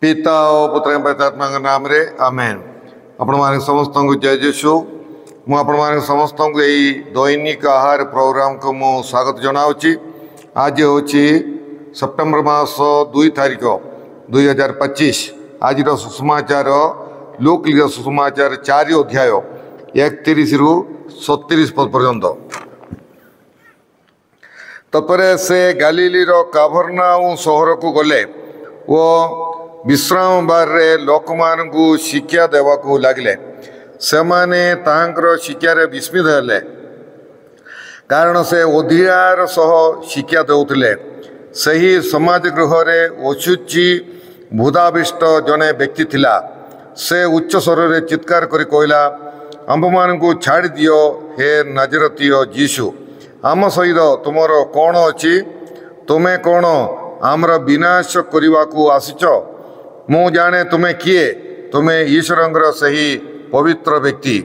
पिता और पुत्र पवित्रात्मा नाम रे आमेन। आपण मान समस्त को जय जीशु। मुझे समस्त को यही दैनिक आहार प्रोग्राम को मु स्वागत जनावि। आज हूँ सेप्टेम्बर मास 2 तारिख 2025। आज सुसमाचार लूक लिखित सुसमाचार 4 अध्याय 31 रु 37 पर्यंत। तपर से गालीली काभरनाउम सहर को गले वो विश्राम बार लोक मान शिक्षा देवाक लगिले। सेमाने तांकर शिक्षार विस्मित हेले, कारण से अधिकार सह शिक्षा देउथिले। सही समाज गृह रे अशुचि भूताविष्ट जने व्यक्ति थिला। से उच्च स्वर रे चित्कार करी कहला, आम मान को छाड़ दियो हे नाजरतीय यीशु, आम सहित तुमर कौन अच्छी? तुम्हें कौन आमर विनाश करने को आसीच? मु जाने तुम्हें किए? तुम्हें ईश्वरंगर सही पवित्र व्यक्ति।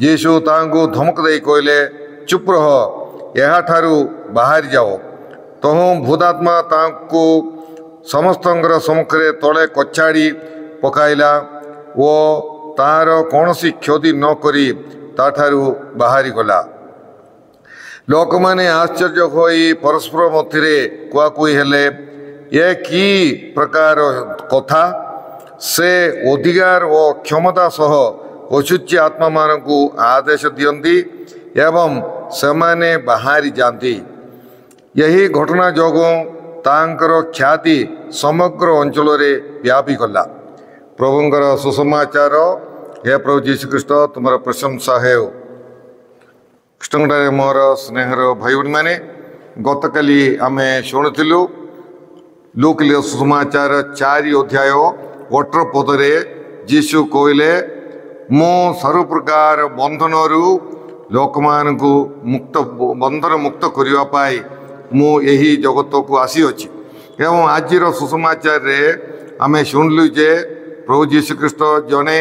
यीशु तांगु धमक दे कहले, चुप रह, यह ठारू बाहर जाओ। तहु भूतात्मा तांकु समस्तंगर सम्मुखें तले कछाड़ी पकाइला वो तार कौनसी क्षति न करी ताठारू बाहरी गला। लोक माने आश्चर्य होई परस्पर मध्य कुआकुई हेले, ये की प्रकार कथा? से अधिकार और क्षमता सह अशुचि आत्मा मान को आदेश दियंती एवं सेमाने बाहरी जाती। यही घटना जोगु तांकर ख्याति समग्र अंचल रे व्यापी गला। प्रभुंकर सुसमाचार। हे प्रभु जीशु ख्रीष्ट, तुमर प्रशंसा है। कृष्णगढ़ मोर स्नेहर भाई भाई मैंने गत काली आम शुणुलु लूक लिखित सुसमाचार 4 अध्याय 18 पदरे जीशु कहले, मु सर्व प्रकार बंधन लोक मान को मुक्त बंधन मुक्त करने मु यही जगत को आसी अच्छी। एवं आज सुसमाचार रे आम शुणिलु जे प्रभु जीशु ख्रीष्ट जने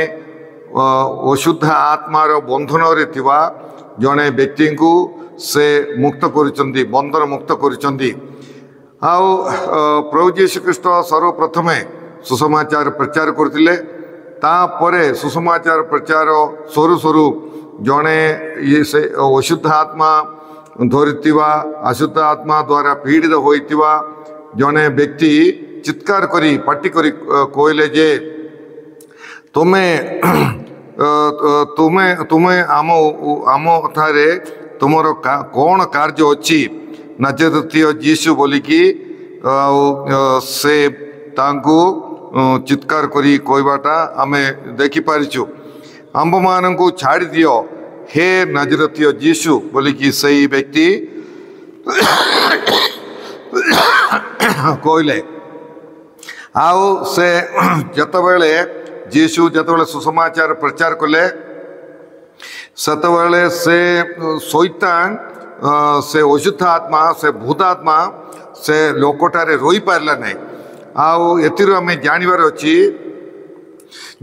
अशुद्ध आत्मार बंधन रे थिबा जने व्यक्ति को से मुक्त करुचंदी, बंधन मुक्त करुचंदी। आउ प्रभु जीशु ख्रीष्ट सर्वप्रथमे सुसमाचार प्रचार करथिले। तापरे सुसमाचार प्रचार सरू सरू जने ये से अशुद्ध आत्मा धरिथिबा, अशुद्ध आत्मा द्वारा पीड़ित होइथिबा जने व्यक्ति चित्कार करी पाटी करी कहले जे तुम्हें तुम्हें तुम्हें आम आम थारे तुमर कौन कार्य अच्छी? नाजरतीय यीशु बोलिकी से तांकु चित्कार करी कहवाटा आमे देखि पारिछु। आंब मान को छाड़ दियो हे नाजरतीय यीशु बोलिकी सही व्यक्ति कहले। आउ से जतबेले यीशु जतबेले सुसमाचार प्रचार कले सेतबेले से शैतान से अशुद्ध आत्मा से भूतात्मा से लोकटारे रही पारला नहीं। आउ एथिरो आमे जानिबार अछि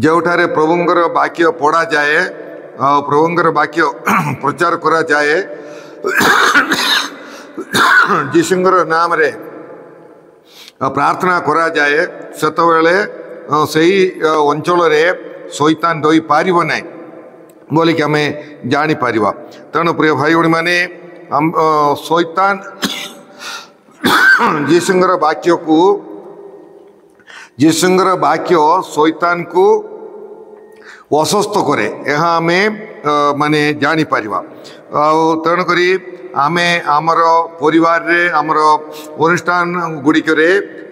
जोठारे प्रभुंकर वाक्य पढ़ा जाए, प्रभुंकर वाक्य प्रचार करा जाए, यीशुंकर नाम रे प्रार्थना करा जाए, सेतबेले सही अंचल रे शैतान रही पारिबो नहीं बोलिक आम जापर। तेणु प्रिय भाई भाई मैंने शैतान यीशुंकर वाक्य को यीशुंकर वाक्य शैतान को अस्वस्थ करे, यह आम माने जापर। तेणुक आम आमर परिवार रे आमर अनुष्ठान गुड़िक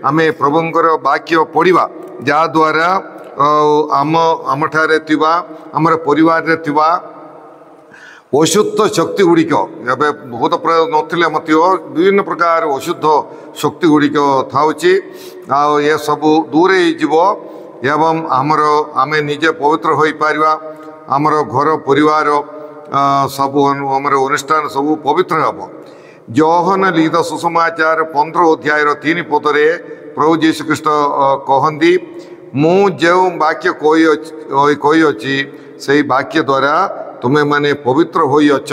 आम प्रभुंकर वाक्य पढ़ा जद्वारा आम आम ठारे थिबा आमर परिवार रे थिबा अशुद्ध शक्ति गुड़िक बहुत प्रयोग नथिले मत विभिन्न प्रकार अशुद्ध शक्ति गुड़िक थाउची आ ये सब दूर जीव एवं आमर आमे निजे पवित्र होई पारिबा। आमर घर परिवार सब आमर अनुष्ठान सब पवित्र हब। योहन लिखित सुसमाचार 15 अध्याय 3 पदरे प्रभु जीशु ख्रीष्ट कहती, मु जो वाक्य कही अच्छी से वाक्य द्वारा तुम्हें माने पवित्र होई अछ।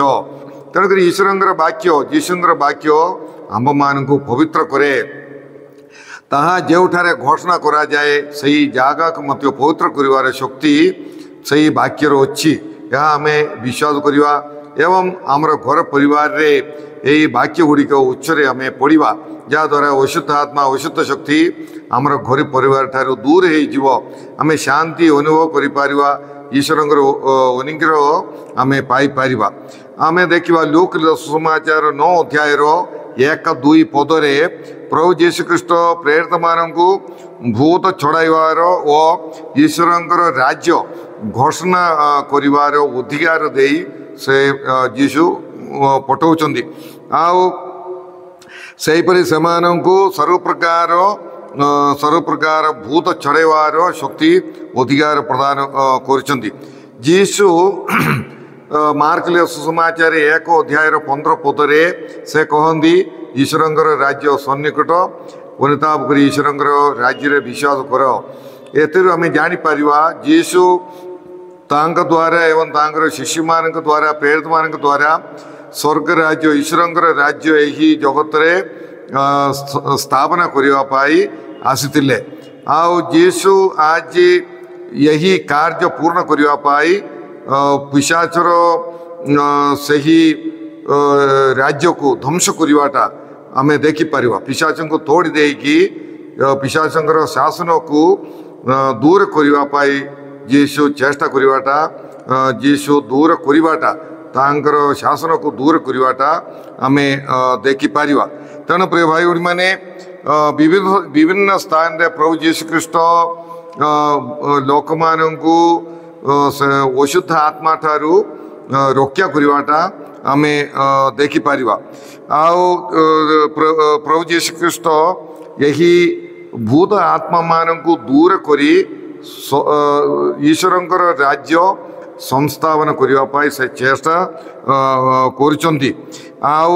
तेणुक ईश्वरंगर वाक्य यीशुंगर वाक्य आम मान को पवित्र करे। ତାହା ଯେଉଁଠାରେ ଘୋଷଣା କରାଯାଏ ସେହି ଜାଗାକୁ ମଧ୍ୟ ପବିତ୍ର କରିବାର ଶକ୍ତି ସେହି ବାକ୍ୟର ଅଛି। ଏହା ଆମେ ବିଶ୍ୱାସ କରିବା ଏବଂ ଆମର ଘର ପରିବାରରେ ଏହି ବାକ୍ୟ ଗୁଡ଼ିକ ଉଚ୍ଚରେ ଆମେ ପଢ଼ିବା, ଯାହାଦ୍ୱାରା ଅଶୁଦ୍ଧ ଆତ୍ମା ଅଶୁଦ୍ଧ ଶକ୍ତି ଆମର ଘର ପରିବାର ଠାରୁ ଦୂର ହୋଇଯିବ। ଆମେ ଶାନ୍ତି ଅନୁଭବ କରିପାରିବା, ଈଶ୍ୱରଙ୍କର ଅନୁଗ୍ରହ ଆମେ ପାଇପାରିବା। ଆମେ ଦେଖିବା ଲୁକ ସୁସମାଚାର 9 ଅଧ୍ୟାୟର 1-2 ପଦରେ ପ୍ରଭୁ ଯୀଶୁଖ୍ରୀଷ୍ଟ ପ୍ରେରିତମାନଙ୍କୁ ଭୂତ ଛଡ଼ାଇବାର ଓ ଈଶ୍ୱରଙ୍କର ରାଜ୍ୟ ଘୋଷଣା କରିବାର ଅଧିକାର ଦେଇ ସେ ଯୀଶୁ ପଠାଉଛନ୍ତି। ଆଉ ସେହିପରି ସେମାନଙ୍କୁ ସର୍ବପ୍ରକାର ଭୂତ ଛଡ଼ାଇବାର ଶକ୍ତି ଅଧିକାର ପ୍ରଦାନ କରିଛନ୍ତି। ଯୀଶୁ ମାର୍କ ସୁସମାଚାର 1 ଅଧ୍ୟାୟର 15 ପଦରେ ସେ କହନ୍ତି, ଈଶ୍ୱରଙ୍କର ରାଜ୍ୟ ସନ୍ନିକଟ, ଅନୁତାପ କରି ଈଶ୍ୱରଙ୍କର ରାଜ୍ୟରେ ବିଶ୍ୱାସ କର। ଏଥିରୁ ଆମେ ଜାଣିପାରିବା ଯୀଶୁ ତାଙ୍କ ଦ୍ୱାରା ଏବଂ ତାଙ୍କର ଶିଷ୍ୟମାନଙ୍କ ଦ୍ୱାରା ପ୍ରେରିତମାନଙ୍କ ଦ୍ୱାରା ସ୍ୱର୍ଗ ରାଜ୍ୟ ଈଶ୍ୱରଙ୍କର ରାଜ୍ୟ ଏହି ଜଗତରେ ସ୍ଥାପନା କରିବା ପାଇଁ ଆସିଥିଲେ। ଆଉ ଯୀଶୁ ଆଜି ଏହି କାର୍ଯ୍ୟ ପୂର୍ଣ୍ଣ କରିବା ପାଇଁ ପିଶାଚର ସେହି ରାଜ୍ୟକୁ ଧ୍ୱଂସ କରିବାଟା ଆମେ ଦେଖିପାରିବା। ପିଶାଚଙ୍କୁ ତୋଡ଼ି ଦେଇକି ପିଶାଚଙ୍କର ଶାସନକୁ ଦୂର କରିବା ପାଇଁ ଯୀଶୁ ଚେଷ୍ଟା କରିବାଟା, ଯୀଶୁ ଦୂର କରିବାଟା, ତାଙ୍କର ଶାସନକୁ ଦୂର କରିବାଟା ଆମେ ଦେଖିପାରିବା। ତେଣୁ ପ୍ରିୟ ଭାଇ ଭଉଣୀମାନେ, ବିଭିନ୍ନ ସ୍ଥାନରେ ପ୍ରଭୁ ଯୀଶୁଖ୍ରୀଷ୍ଟ ଲୋକମାନଙ୍କୁ ଅଶୁଦ୍ଧ ଆତ୍ମା ଠାରୁ ରକ୍ଷା କରିବାଟା ଆମେ ଦେଖିପାରିବା। ଆଉ ପ୍ରଭୁ ଯୀଶୁଖ୍ରୀଷ୍ଟ ଏହି ଭୂତ ଆତ୍ମାମାନଙ୍କୁ ଦୂର କରି ଈଶ୍ୱରଙ୍କର ରାଜ୍ୟ ସଂସ୍ଥାପନ କରିବା ପାଇଁ ସେ ଚେଷ୍ଟା କରୁଛନ୍ତି। ଆଉ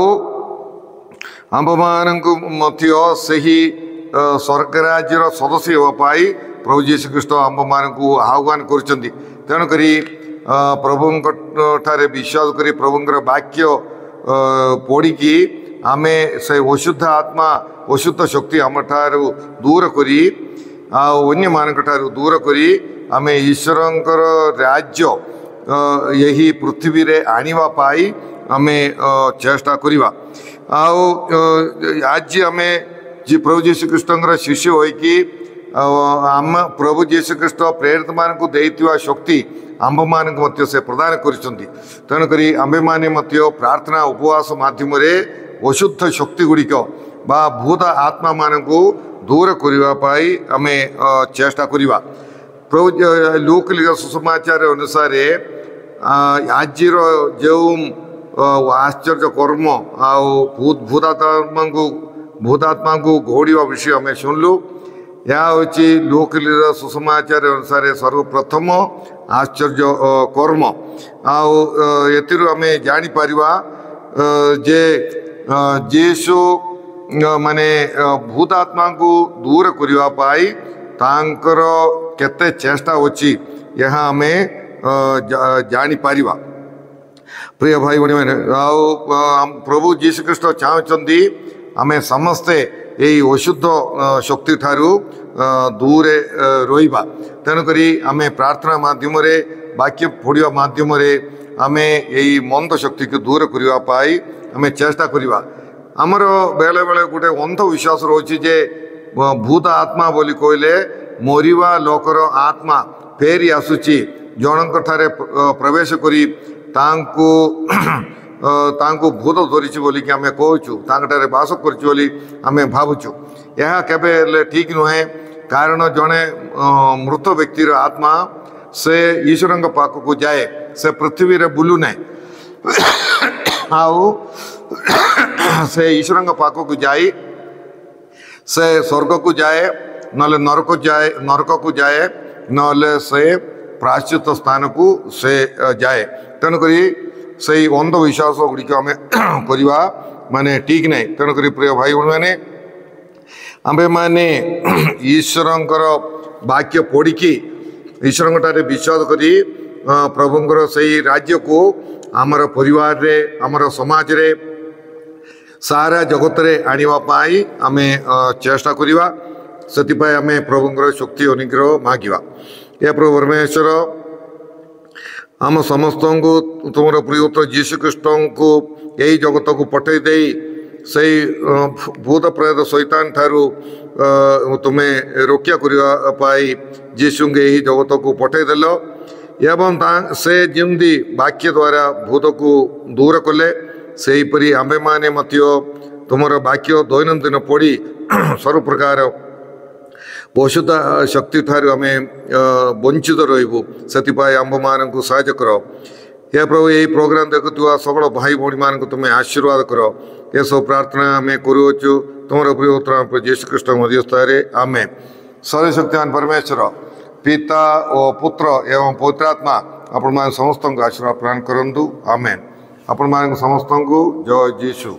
ଆମ୍ଭମାନଙ୍କୁ ମଧ୍ୟ ସେହି ସ୍ୱର୍ଗ ରାଜ୍ୟର ସଦସ୍ୟ ହେବା ପାଇଁ ପ୍ରଭୁ ଯୀଶୁଖ୍ରୀଷ୍ଟ ଆମ୍ଭମାନଙ୍କୁ ଆହ୍ୱାନ କରୁଛନ୍ତି। ତେଣୁକରି ପ୍ରଭୁଙ୍କ ଠାରେ ବିଶ୍ୱାସ କରି ପ୍ରଭୁଙ୍କର ବାକ୍ୟ ପଢ଼ିକି ଆମେ ସେ ଅଶୁଦ୍ଧ ଆତ୍ମା ଅଶୁଦ୍ଧ ଶକ୍ତି ଆମଠାରୁ ଦୂର କରି ଆଉ ଅନ୍ୟମାନଙ୍କ ଠାରୁ ଦୂର କରି ଆମେ ଈଶ୍ୱରଙ୍କର ରାଜ୍ୟ ଏହି ପୃଥିବୀରେ ଆଣିବା ପାଇଁ ଆମେ ଚେଷ୍ଟା କରିବା। ଆଉ ଆଜି ଆମେ ପ୍ରଭୁ ଯୀଶୁଖ୍ରୀଷ୍ଟଙ୍କର ଶିଷ୍ୟ ହୋଇକି ଆମ ପ୍ରଭୁ ଯୀଶୁଖ୍ରୀଷ୍ଟ ପ୍ରେରିତମାନଙ୍କୁ ଦେଇଥିବା ଶକ୍ତି ଆମ୍ଭମାନଙ୍କୁ ମଧ୍ୟ ସେ ପ୍ରଦାନ କରିଛନ୍ତି। ତେଣୁକରି ଆମ୍ଭେମାନେ ମଧ୍ୟ ପ୍ରାର୍ଥନା ଉପବାସ ମାଧ୍ୟମରେ ଅଶୁଦ୍ଧ ଶକ୍ତି ଗୁଡ଼ିକ ବା ଭୂତ ଆତ୍ମାମାନଙ୍କୁ ଦୂର କରିବା ପାଇଁ ଆମେ ଚେଷ୍ଟା କରିବା। ପ୍ରଭୁ ଲୁକ ସୁସମାଚାର ଅନୁସାରେ ଆଜିର ଯେଉଁ ଆଶ୍ଚର୍ଯ୍ୟ କର୍ମ ଆଉ ଭୂତାତ୍ମାଙ୍କୁ ଘୋଡ଼ିବା ବିଷୟ ଆମେ ଶୁଣିଲୁ। ଏହା ହେଉଛି ଲୁକ ସୁସମାଚାର ଅନୁସାରେ ସର୍ବପ୍ରଥମ ଆଶ୍ଚର୍ଯ୍ୟ କର୍ମ। ଆଉ ଏଥିରୁ ଆମେ ଜାଣିପାରିବା ଯେ ଯୀଶୁ ମାନେ ଭୂତାତ୍ମାଙ୍କୁ ଦୂର କରିବା ପାଇଁ ତାଙ୍କର କେତେ ଚେଷ୍ଟା ଅଛି, ଏହା ଆମେ ଜାଣିପାରିବା। ପ୍ରିୟ ଭାଇ ଭଉଣୀମାନେ, ଆଉ ପ୍ରଭୁ ଯୀଶୁଖ୍ରୀଷ୍ଟ ଚାହୁଁଛନ୍ତି ଆମେ ସମସ୍ତେ ଏହି ଅଶୁଦ୍ଧ ଶକ୍ତି ଠାରୁ ଦୂରେ ରହିବା। ତେଣୁକରି ଆମେ ପ୍ରାର୍ଥନା ମାଧ୍ୟମରେ ବାକ୍ୟ ପଢ଼ିବା ମାଧ୍ୟମରେ ଆମେ ଏହି ମନ୍ଦ ଶକ୍ତିକୁ ଦୂର କରିବା ପାଇଁ ଆମେ ଚେଷ୍ଟା କରିବା। ଆମର ବେଳେବେଳେ ଗୋଟେ ଅନ୍ଧବିଶ୍ୱାସ ରହୁଛି ଯେ ଭୂତ ଆତ୍ମା ବୋଲି କହିଲେ ମରିବା ଲୋକର ଆତ୍ମା ଫେରି ଆସୁଛି, ଜଣଙ୍କ ଠାରେ ପ୍ରବେଶ କରି ତାଙ୍କୁ ଭୂତ ଧରିଛି ବୋଲିକି ଆମେ କହୁଛୁ, ତାଙ୍କଠାରେ ବାସ କରୁଛୁ ବୋଲି ଆମେ ଭାବୁଛୁ। ଏହା କେବେ ହେଲେ ଠିକ୍ ନୁହେଁ, କାରଣ ଜଣେ ମୃତ ବ୍ୟକ୍ତିର ଆତ୍ମା ସେ ଈଶ୍ୱରଙ୍କ ପାଖକୁ ଯାଏ, ସେ ପୃଥିବୀରେ ବୁଲୁନାହିଁ। ଆଉ ସେ ଈଶ୍ୱରଙ୍କ ପାଖକୁ ଯାଇ ସେ ସ୍ୱର୍ଗକୁ ଯାଏ, ନହେଲେ ନରକକୁ ଯାଏ, ନହେଲେ ସେ ପ୍ରାୟଶ୍ଚିତ ସ୍ଥାନକୁ ସେ ଯାଏ। ତେଣୁକରି ସେଇ ଅନ୍ଧବିଶ୍ୱାସ ଗୁଡ଼ିକ ଆମେ କରିବା ମାନେ ଠିକ୍ ନାହିଁ। ତେଣୁକରି ପ୍ରିୟ ଭାଇ ଭଉଣୀମାନେ, ଆମ୍ଭେମାନେ ଈଶ୍ୱରଙ୍କର ବାକ୍ୟ ପଢ଼ିକି ଈଶ୍ୱରଙ୍କ ଠାରେ ବିଶ୍ୱାସ କରି ପ୍ରଭୁଙ୍କର ସେଇ ରାଜ୍ୟକୁ ଆମର ପରିବାରରେ, ଆମର ସମାଜରେ, ସାରା ଜଗତରେ ଆଣିବା ପାଇଁ ଆମେ ଚେଷ୍ଟା କରିବା। से आम प्रभुंर शक्ति अनुग्रह मागिबा। हे प्रभु परमेश्वर आम समस्त को तुम प्रियपुत्र जीशुख्रीष्ट को यही जगत को पठे दे से भूत प्रेत शैतान ठारू तुम्हें रक्षा करने जीशु के यही जगत को पठेदेल एवं से जमी वाक्य द्वारा भूत को दूर कले से हीपरी आम्भे माने तुम वाक्य दैनंदिन पढ़ी सर्व प्रकार पशुता शक्ति ठारू आम वंचित रही से आंब मान को साहय कर। हे प्रभु यही प्रोग्राम देखुवा सकल भाई भाई मान तुम्हें आशीर्वाद कर। ये सब प्रार्थना आम करुचु तुम प्रिय जीशुख्रीष्ट मध्यस्थारे आमे। सर्वशक्तिमान परमेश्वर पिता और पुत्र एवं पवित्रात्मा आपण मान समस्त आशीर्वाद प्रदान करंतु आमेन। आपण मान समस्त जय जीशु।